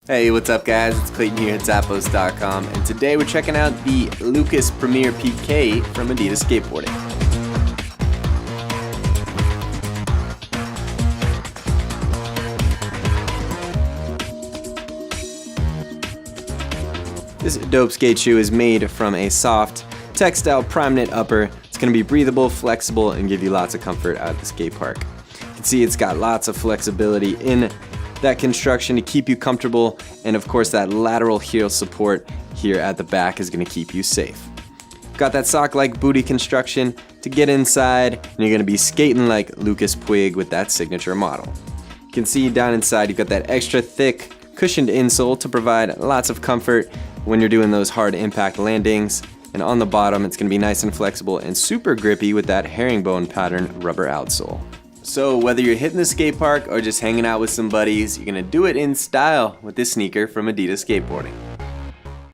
Hey, what's up guys? It's Clayton here at Zappos.com, and today we're checking out the Lucas Premiere PK from Adidas Skateboarding. This dope skate shoe is made from a soft textile Primeknit upper. It's going to be breathable, flexible, and give you lots of comfort out at the skate park. You can see it's got lots of flexibility in that construction to keep you comfortable, and of course that lateral heel support here at the back is going to keep you safe. Got that sock-like booty construction to get inside, and you're going to be skating like Lucas Puig with that signature model. You can see down inside you've got that extra thick cushioned insole to provide lots of comfort when you're doing those hard impact landings, and on the bottom it's going to be nice and flexible and super grippy with that herringbone-pattern rubber outsole. So whether you're hitting the skate park or just hanging out with some buddies, you're gonna do it in style with this sneaker from Adidas Skateboarding.